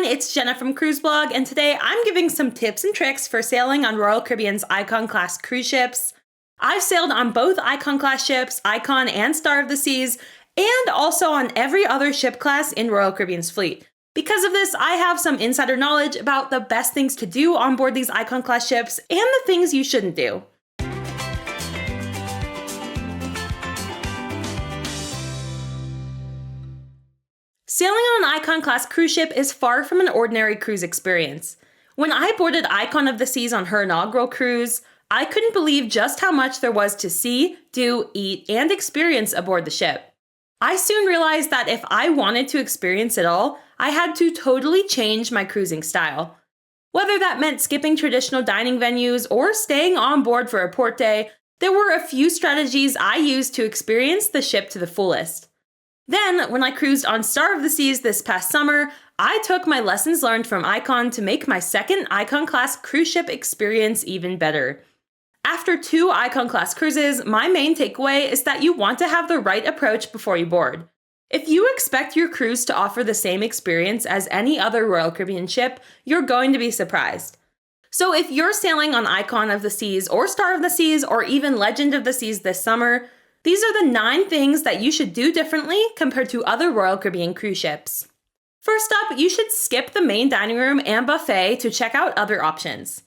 it's Jenna from Cruise Blog, and today I'm giving some tips and tricks for sailing on Royal Caribbean's Icon Class cruise ships. I've sailed on both Icon Class ships, Icon and Star of the Seas, and also on every other ship class in Royal Caribbean's fleet. Because of this, I have some insider knowledge about the best things to do on board these Icon Class ships and the things you shouldn't do. Sailing on an Icon Class cruise ship is far from an ordinary cruise experience. When I boarded Icon of the Seas on her inaugural cruise, I couldn't believe just how much there was to see, do, eat, and experience aboard the ship. I soon realized that if I wanted to experience it all, I had to totally change my cruising style. Whether that meant skipping traditional dining venues or staying on board for a port day, there were a few strategies I used to experience the ship to the fullest. Then, when I cruised on Star of the Seas this past summer, I took my lessons learned from Icon to make my second Icon Class cruise ship experience even better. After 2 Icon Class cruises, my main takeaway is that you want to have the right approach before you board. If you expect your cruise to offer the same experience as any other Royal Caribbean ship, you're going to be surprised. So if you're sailing on Icon of the Seas or Star of the Seas or even Legend of the Seas this summer, these are the 9 things that you should do differently compared to other Royal Caribbean cruise ships. First up, you should skip the main dining room and buffet to check out other options.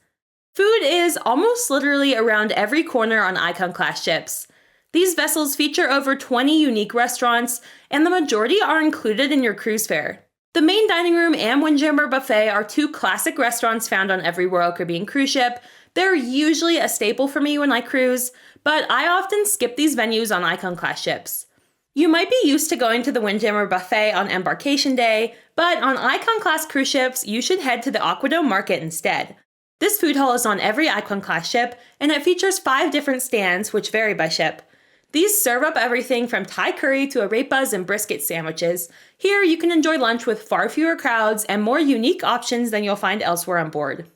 Food is almost literally around every corner on Icon Class ships. These vessels feature over 20 unique restaurants, and the majority are included in your cruise fare. The main dining room and Windjammer Buffet are 2 classic restaurants found on every Royal Caribbean cruise ship. They're usually a staple for me when I cruise, but I often skip these venues on Icon Class ships. You might be used to going to the Windjammer Buffet on embarkation day, but on Icon Class cruise ships, you should head to the Aquadome Market instead. This food hall is on every Icon Class ship, and it features 5 different stands, which vary by ship. These serve up everything from Thai curry to arepas and brisket sandwiches. Here, you can enjoy lunch with far fewer crowds and more unique options than you'll find elsewhere on board.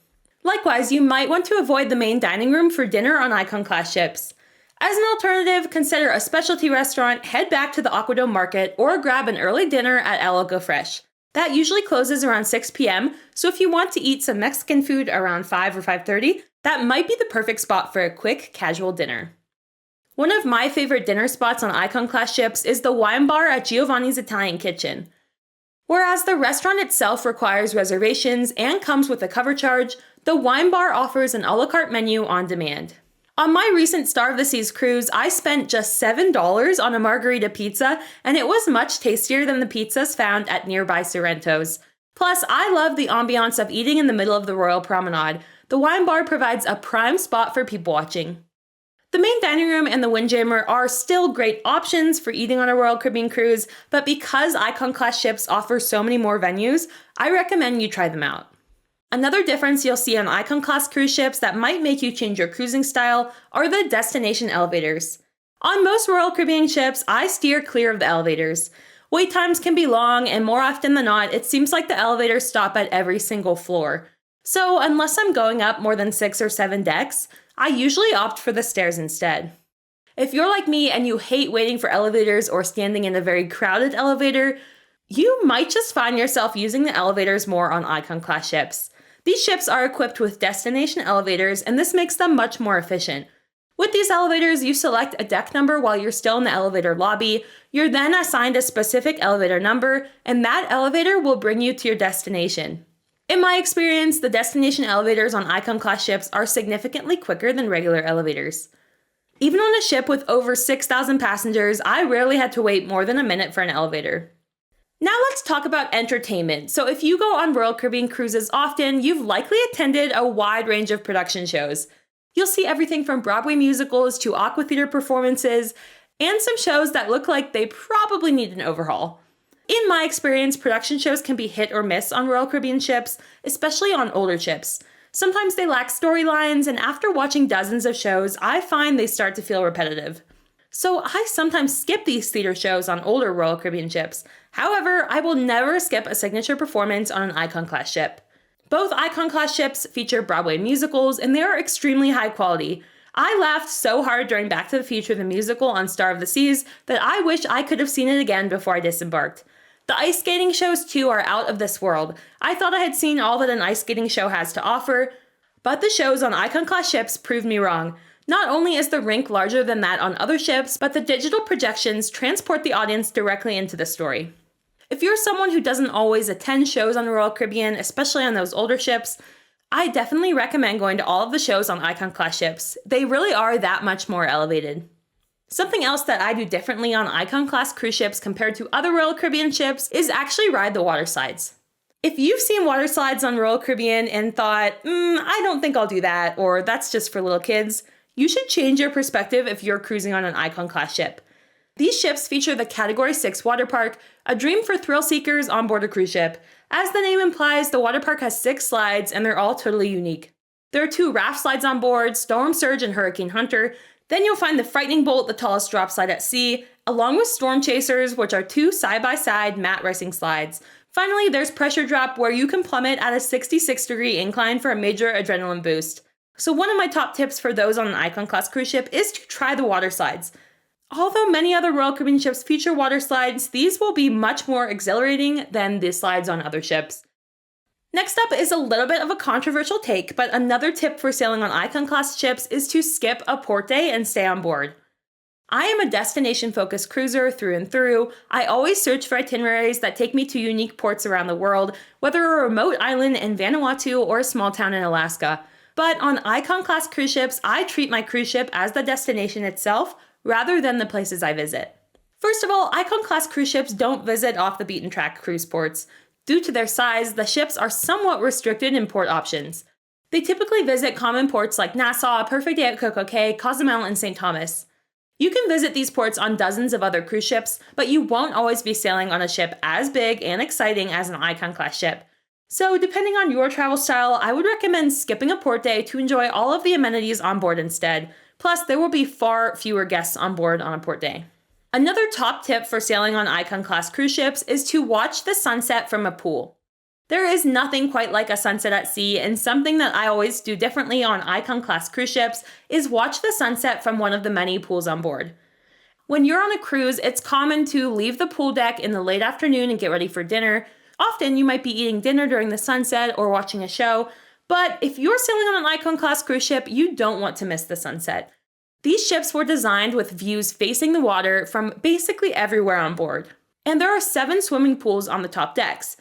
Likewise, you might want to avoid the main dining room for dinner on Icon Class ships. As an alternative, consider a specialty restaurant, head back to the Aquadome Market, or grab an early dinner at El Loco Fresh. That usually closes around 6 p.m., so if you want to eat some Mexican food around 5 or 5:30, that might be the perfect spot for a quick, casual dinner. One of my favorite dinner spots on Icon Class ships is the wine bar at Giovanni's Italian Kitchen. Whereas the restaurant itself requires reservations and comes with a cover charge, the wine bar offers an a la carte menu on demand. On my recent Star of the Seas cruise, I spent just $7 on a margarita pizza, and it was much tastier than the pizzas found at nearby Sorrento's. Plus, I love the ambiance of eating in the middle of the Royal Promenade. The wine bar provides a prime spot for people watching. The main dining room and the Windjammer are still great options for eating on a Royal Caribbean cruise, but because Icon Class ships offer so many more venues, I recommend you try them out. Another difference you'll see on Icon Class cruise ships that might make you change your cruising style are the destination elevators. On most Royal Caribbean ships, I steer clear of the elevators. Wait times can be long, and more often than not, it seems like the elevators stop at every single floor. So unless I'm going up more than 6 or 7 decks, I usually opt for the stairs instead. If you're like me and you hate waiting for elevators or standing in a very crowded elevator, you might just find yourself using the elevators more on Icon Class ships. These ships are equipped with destination elevators, and this makes them much more efficient. With these elevators, you select a deck number while you're still in the elevator lobby. You're then assigned a specific elevator number, and that elevator will bring you to your destination. In my experience, the destination elevators on Icon Class ships are significantly quicker than regular elevators. Even on a ship with over 6,000 passengers, I rarely had to wait more than a minute for an elevator. Now let's talk about entertainment. So if you go on Royal Caribbean cruises often, you've likely attended a wide range of production shows. You'll see everything from Broadway musicals to aqua theater performances, and some shows that look like they probably need an overhaul. In my experience, production shows can be hit or miss on Royal Caribbean ships, especially on older ships. Sometimes they lack storylines, and after watching dozens of shows, I find they start to feel repetitive. So I sometimes skip these theater shows on older Royal Caribbean ships. However, I will never skip a signature performance on an Icon Class ship. Both Icon Class ships feature Broadway musicals, and they are extremely high quality. I laughed so hard during Back to the Future the musical on Star of the Seas that I wish I could have seen it again before I disembarked. The ice skating shows too are out of this world. I thought I had seen all that an ice skating show has to offer, but the shows on Icon-class ships proved me wrong. Not only is the rink larger than that on other ships, but the digital projections transport the audience directly into the story. If you're someone who doesn't always attend shows on the Royal Caribbean, especially on those older ships, I definitely recommend going to all of the shows on Icon-class ships. They really are that much more elevated. Something else that I do differently on Icon-class cruise ships compared to other Royal Caribbean ships is actually ride the water slides. If you've seen water slides on Royal Caribbean and thought, I don't think I'll do that, or that's just for little kids, you should change your perspective if you're cruising on an Icon-class ship. These ships feature the Category 6 water park, a dream for thrill seekers on board a cruise ship. As the name implies, the water park has 6 slides and they're all totally unique. There are 2 raft slides on board, Storm Surge and Hurricane Hunter. Then you'll find the Frightening Bolt, the tallest drop slide at sea, along with Storm Chasers, which are 2 side-by-side mat racing slides. Finally, there's Pressure Drop, where you can plummet at a 66-degree incline for a major adrenaline boost. So one of my top tips for those on an Icon-class cruise ship is to try the water slides. Although many other Royal Caribbean ships feature water slides, these will be much more exhilarating than the slides on other ships. Next up is a little bit of a controversial take, but another tip for sailing on Icon-class ships is to skip a port day and stay on board. I am a destination-focused cruiser through and through. I always search for itineraries that take me to unique ports around the world, whether a remote island in Vanuatu or a small town in Alaska. But on Icon-class cruise ships, I treat my cruise ship as the destination itself, rather than the places I visit. First of all, Icon-class cruise ships don't visit off-the-beaten-track cruise ports. Due to their size, the ships are somewhat restricted in port options. They typically visit common ports like Nassau, Perfect Day at Coco Cay, Cozumel, and St. Thomas. You can visit these ports on dozens of other cruise ships, but you won't always be sailing on a ship as big and exciting as an Icon-class ship. So depending on your travel style, I would recommend skipping a port day to enjoy all of the amenities on board instead. Plus, there will be far fewer guests on board on a port day. Another top tip for sailing on Icon-class cruise ships is to watch the sunset from a pool. There is nothing quite like a sunset at sea, and something that I always do differently on Icon-class cruise ships is watch the sunset from one of the many pools on board. When you're on a cruise, it's common to leave the pool deck in the late afternoon and get ready for dinner. Often you might be eating dinner during the sunset or watching a show, but if you're sailing on an Icon-class cruise ship, you don't want to miss the sunset. These ships were designed with views facing the water from basically everywhere on board. And there are 7 swimming pools on the top decks.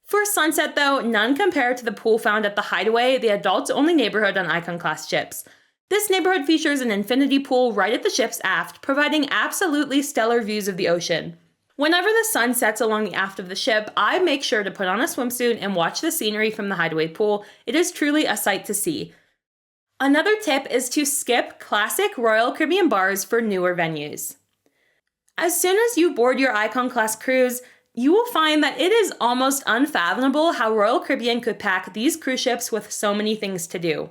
For sunset though, none compare to the pool found at the Hideaway, the adults-only neighborhood on Icon-class ships. This neighborhood features an infinity pool right at the ship's aft, providing absolutely stellar views of the ocean. Whenever the sun sets along the aft of the ship, I make sure to put on a swimsuit and watch the scenery from the Hideaway pool. It is truly a sight to see. Another tip is to skip classic Royal Caribbean bars for newer venues. As soon as you board your Icon-class cruise, you will find that it is almost unfathomable how Royal Caribbean could pack these cruise ships with so many things to do.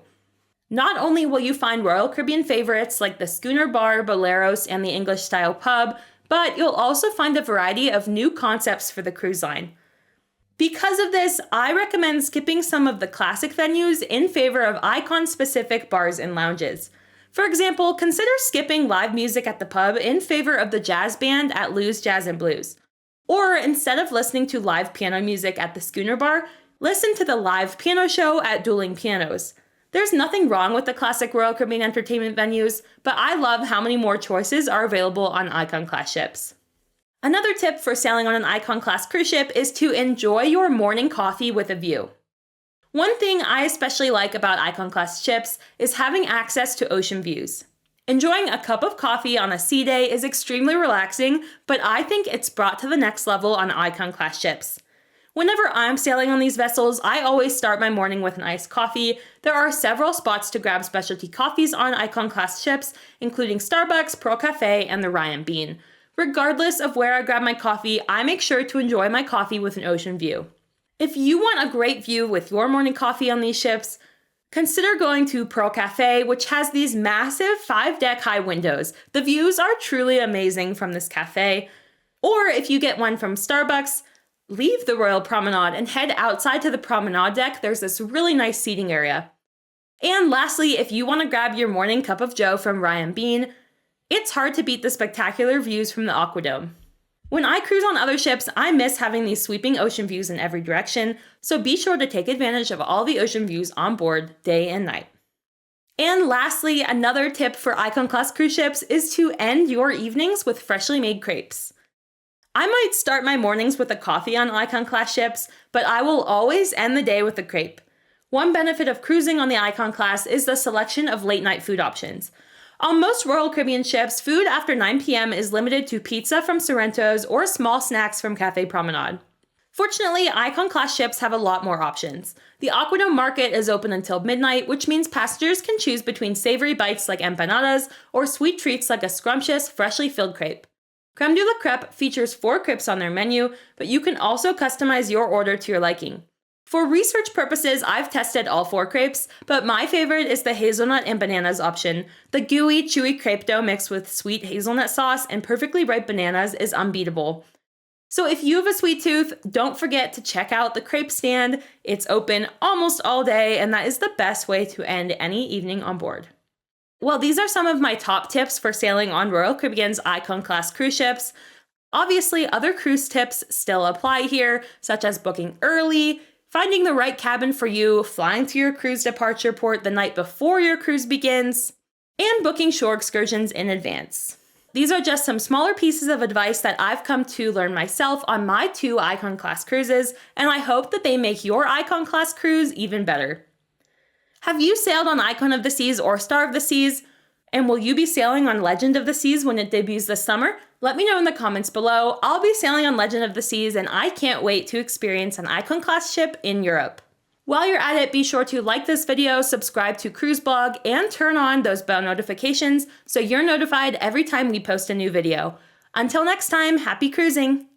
Not only will you find Royal Caribbean favorites like the Schooner Bar, Boleros, and the English-style pub, but you'll also find a variety of new concepts for the cruise line. Because of this, I recommend skipping some of the classic venues in favor of Icon-specific bars and lounges. For example, consider skipping live music at the pub in favor of the jazz band at Lou's Jazz and Blues. Or instead of listening to live piano music at the Schooner Bar, listen to the live piano show at Dueling Pianos. There's nothing wrong with the classic Royal Caribbean entertainment venues, but I love how many more choices are available on Icon-class ships. Another tip for sailing on an Icon-class cruise ship is to enjoy your morning coffee with a view. One thing I especially like about Icon-class ships is having access to ocean views. Enjoying a cup of coffee on a sea day is extremely relaxing, but I think it's brought to the next level on Icon-class ships. Whenever I'm sailing on these vessels, I always start my morning with an iced coffee. There are several spots to grab specialty coffees on Icon-class ships, including Starbucks, Pearl Cafe, and the Ryan Bean. Regardless of where I grab my coffee, I make sure to enjoy my coffee with an ocean view. If you want a great view with your morning coffee on these ships, consider going to Pearl Cafe, which has these massive 5-deck high windows. The views are truly amazing from this cafe. Or if you get one from Starbucks, leave the Royal Promenade and head outside to the promenade deck. There's this really nice seating area. And lastly, if you want to grab your morning cup of joe from Ryan Bean, it's hard to beat the spectacular views from the Aquadome. When I cruise on other ships, I miss having these sweeping ocean views in every direction, so be sure to take advantage of all the ocean views on board, day and night. And lastly, another tip for Icon Class cruise ships is to end your evenings with freshly made crepes. I might start my mornings with a coffee on Icon Class ships, but I will always end the day with a crepe. One benefit of cruising on the Icon Class is the selection of late night food options. On most Royal Caribbean ships, food after 9 p.m. is limited to pizza from Sorrento's or small snacks from Café Promenade. Fortunately, Icon Class ships have a lot more options. The Aquadome Market is open until midnight, which means passengers can choose between savory bites like empanadas or sweet treats like a scrumptious, freshly filled crepe. Crème de la Crêpe features 4 crepes on their menu, but you can also customize your order to your liking. For research purposes, I've tested all 4 crepes, but my favorite is the hazelnut and bananas option. The gooey, chewy crepe dough mixed with sweet hazelnut sauce and perfectly ripe bananas is unbeatable. So if you have a sweet tooth, don't forget to check out the crepe stand. It's open almost all day, and that is the best way to end any evening on board. Well, these are some of my top tips for sailing on Royal Caribbean's Icon Class cruise ships. Obviously, other cruise tips still apply here, such as booking early, finding the right cabin for you, flying to your cruise departure port the night before your cruise begins, and booking shore excursions in advance. These are just some smaller pieces of advice that I've come to learn myself on my 2 Icon Class cruises, and I hope that they make your Icon Class cruise even better. Have you sailed on Icon of the Seas or Star of the Seas? And will you be sailing on Legend of the Seas when it debuts this summer? Let me know in the comments below. I'll be sailing on Legend of the Seas, and I can't wait to experience an Icon Class ship in Europe. While you're at it, be sure to like this video, subscribe to Cruise Blog, and turn on those bell notifications so you're notified every time we post a new video. Until next time, happy cruising!